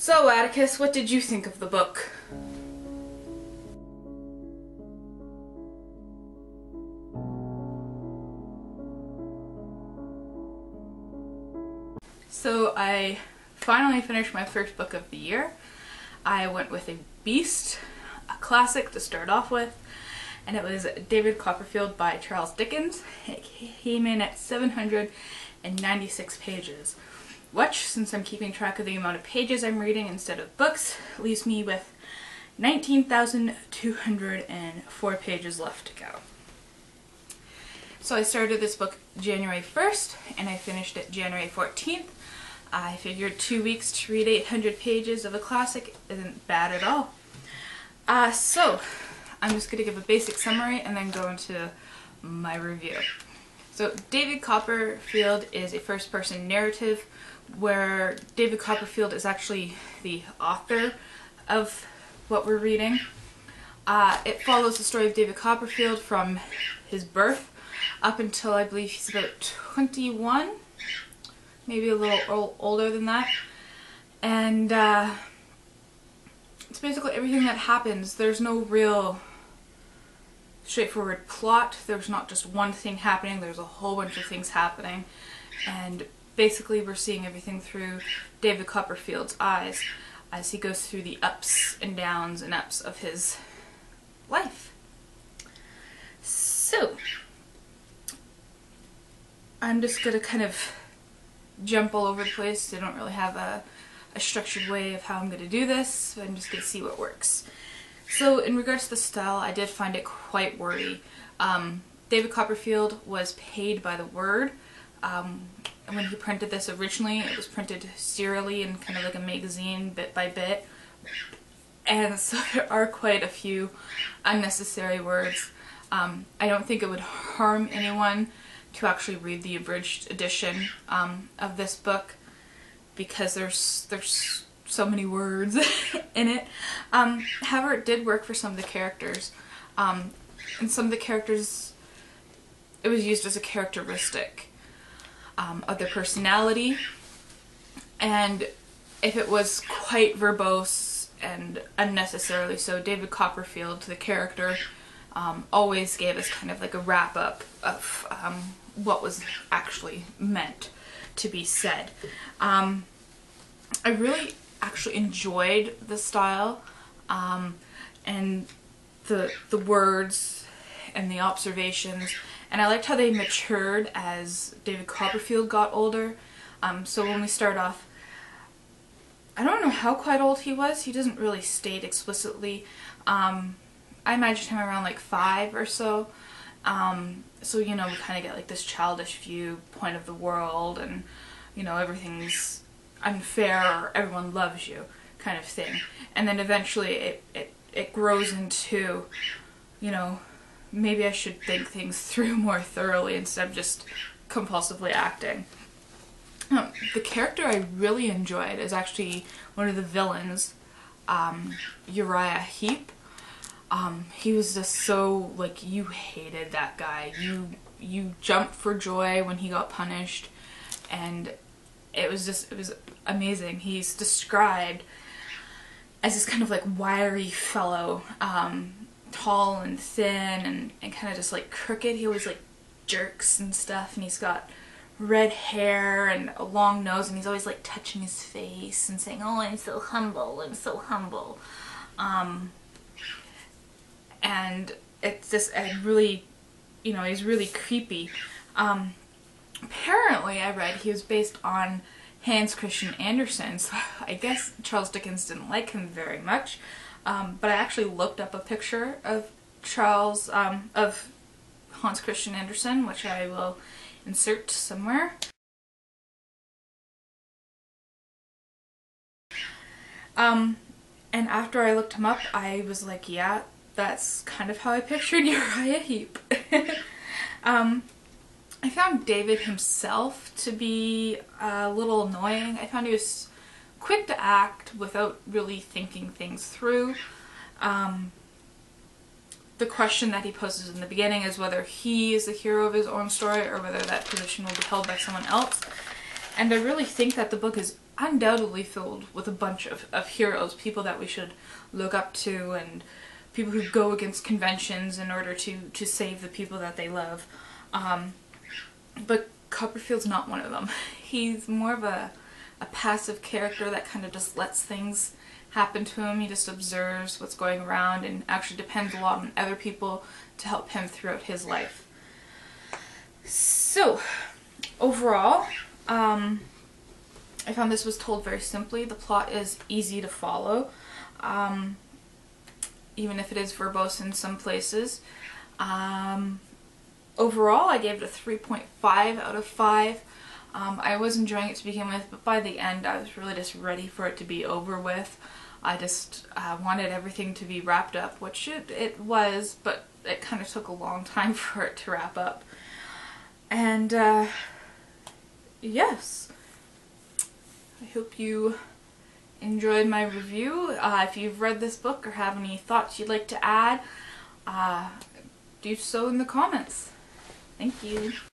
So, Atticus, what did you think of the book? So, I finally finished my first book of the year. I went with a beast, a classic to start off with, and it was David Copperfield by Charles Dickens. It came in at 796 pages. Which, since I'm keeping track of the amount of pages I'm reading instead of books, leaves me with 19,204 pages left to go. So I started this book January 1st and I finished it January 14th. I figured 2 weeks to read 800 pages of a classic isn't bad at all. So I'm just going to give a basic summary and then go into my review. So David Copperfield is a first-person narrative where David Copperfield is actually the author of what we're reading. It follows the story of David Copperfield from his birth up until I believe he's about 21, maybe a little older than that. And it's basically everything that happens. There's no real straightforward plot. There's not just one thing happening, there's a whole bunch of things happening. And basically we're seeing everything through David Copperfield's eyes as he goes through the ups and downs and ups of his life. So, I'm just going to kind of jump all over the place. I don't really have a structured way of how I'm going to do this, so I'm just going to see what works. So in regards to the style, I did find it quite wordy. David Copperfield was paid by the word. When he printed this originally, it was printed serially in kind of like a magazine, bit by bit. And so there are quite a few unnecessary words. I don't think it would harm anyone to actually read the abridged edition of this book, because there's so many words in it. However, it did work for some of the characters. And some of the characters, it was used as a characteristic of their personality. And if it was quite verbose and unnecessarily so, David Copperfield, the character, always gave us kind of like a wrap-up of what was actually meant to be said. I really actually enjoyed the style and the words and the observations, and I liked how they matured as David Copperfield got older. So when we start off, I don't know how quite old he was. He doesn't really state explicitly. I imagined him around like 5 or so. So, you know, we kind of get like this childish viewpoint of the world, and, you know, everything's unfair or everyone loves you kind of thing. And then eventually it grows into, you know, maybe I should think things through more thoroughly instead of just compulsively acting. The character I really enjoyed is actually one of the villains, Uriah Heep. He was just so, like, you hated that guy. You jumped for joy when he got punished, and it was amazing. He's described as this kind of like wiry fellow, tall and thin and kind of just like crooked. He always like jerks and stuff, and he's got red hair and a long nose, and he's always like touching his face and saying, "Oh, I'm so humble, I'm so humble." And it's just really, you know, he's really creepy. Apparently I read he was based on Hans Christian Andersen, so I guess Charles Dickens didn't like him very much. But I actually looked up a picture of of Hans Christian Andersen, which I will insert somewhere. And after I looked him up, I was like, yeah, that's kind of how I pictured Uriah Heep. I found David himself to be a little annoying. I found he was quick to act without really thinking things through. The question that he poses in the beginning is whether he is the hero of his own story or whether that position will be held by someone else. And I really think that the book is undoubtedly filled with a bunch of heroes, people that we should look up to, and people who go against conventions in order to save the people that they love. But Copperfield's not one of them. He's more of a passive character that kind of just lets things happen to him. He just observes what's going around and actually depends a lot on other people to help him throughout his life. So, overall, I found this was told very simply. The plot is easy to follow, even if it is verbose in some places. Overall, I gave it a 3.5 out of 5. I was enjoying it to begin with, but by the end I was really just ready for it to be over with. I just wanted everything to be wrapped up, which it was, but it kind of took a long time for it to wrap up. And yes, I hope you enjoyed my review. If you've read this book or have any thoughts you'd like to add, do so in the comments. Thank you.